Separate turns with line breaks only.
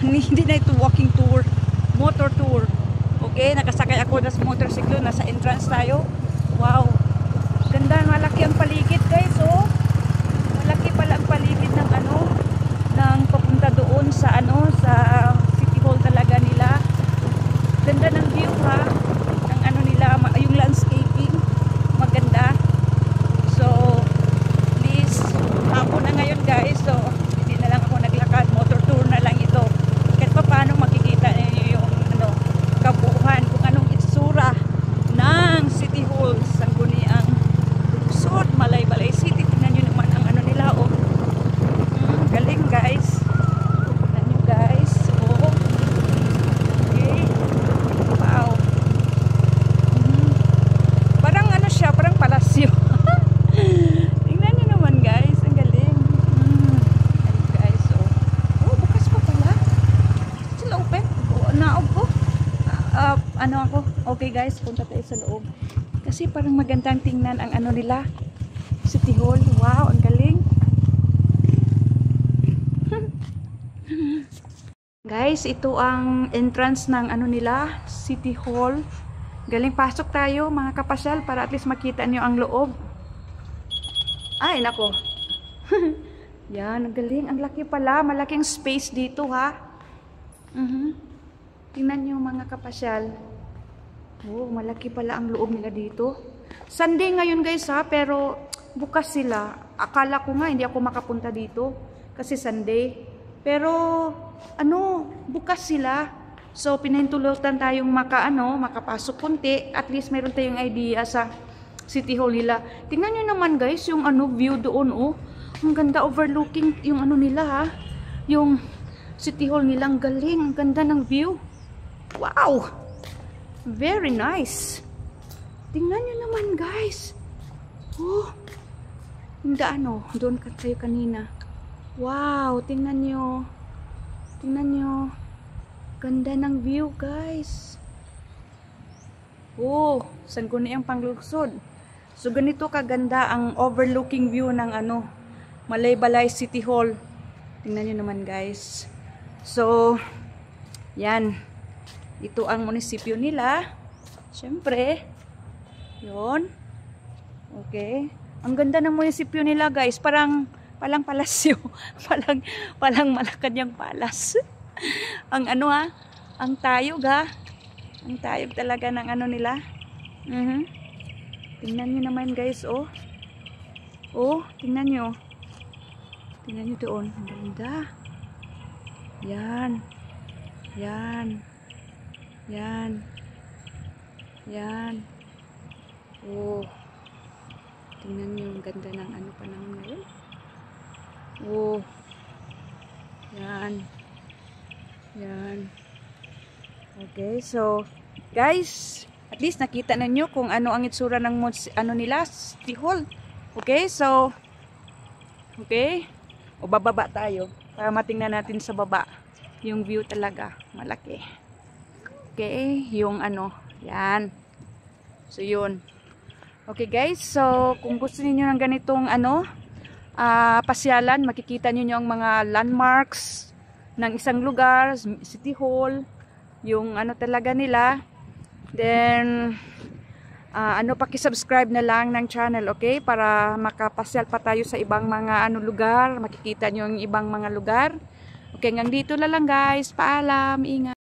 Hindi na ito walking tour, motor tour. Okay, nakasakay ako sa motorsiklo, nasa entrance tayo. Wow, ganda, malaki ang paligid guys, oh. Malaki pala ang paligid ng ano, ng papunta doon sa ano, sa City Hall talaga nila. Ganda ng view ha, ng ano nila, yung landscaping, maganda. So, please, hapon na ngayon guys, so hindi na lang ako naglakad, motor tour na lang ito. Kahit pa paano makikita niyo yung ano, kabuuan kung anong itsura ng City Hall, Sangguniang Lungsod, Malaybalay City. Tingnan nyo naman ang ano nila, oh. Galing guys. Tingnan nyo guys, oh. Okay. Wow. Parang ano siya, parang palasyo. Tingnan nyo naman guys, ang galing. Galing guys, oh. Oh, bukas pa pala. Sila open? Oh, naog ko. Ano ako? Okay guys, punta tayo sa loob. Kasi parang magandang tingnan ang ano nila, City Hall. Wow, ang galing. Guys, ito ang entrance ng ano nila, City Hall. Galing, pasok tayo mga kapasyal para at least makita nyo ang loob. Ay, nako. Yan, ang galing. Ang laki pala. Malaking space dito ha. Tingnan nyo mga kapasyal. Oh, malaki pala ang loob nila dito. Sunday ngayon guys ha, pero bukas sila. Akala ko nga hindi ako makapunta dito kasi Sunday. Pero ano, bukas sila. So pinahintulutan tayong makapasok kunti. At least meron tayong idea sa City Hall nila. Tingnan nyo naman guys, yung ano view doon, oh. Ang ganda, overlooking yung ano nila ha. Yung City Hall nila, ang galing, ang ganda ng view. Wow! Very nice. Tingnan nyo naman guys. Oh, hindi ano, doon tayo kanina. Wow, tingnan nyo. Tingnan nyo. Ganda ng view guys. Oh, Sangguniang Panglungsod. So ganito kaganda ang overlooking view ng ano, Malaybalay City Hall. Tingnan nyo naman guys. So, yan. Ito ang munisipyo nila. Siyempre. Yun. Okay. Ang ganda ng munisipyo nila guys. Palang palasyo. palang Malacanang Palas. Ang ano ha. Ang tayog ha. Ang tayog talaga ng ano nila. Tingnan nyo naman guys, oh. Oh, tingnan nyo. Tingnan nyo doon. Ang ganda. Yan. Yan. Yan. Yan. Oh. Tingnan nyo yung ganda ng ano panahon ngayon. Oh. Yan. Yan. Okay, so guys, at least nakita na nyo kung ano ang itsura ng ano nila, City Hall. Okay, so okay. O bababa tayo para matingnan natin sa baba. Yung view talaga malaki. Okay, yung ano, yan. So yun. Okay guys, so kung gusto niyo ng ganitong ano, pasyalan, makikita niyo ang mga landmarks ng isang lugar, City Hall, yung ano talaga nila. Then paki-subscribe na lang ng channel, okay? Para makapasyal pa tayo sa ibang mga ano lugar, makikita niyo yung ibang mga lugar. Okay, hanggang dito na lang guys. Paalam, ingat.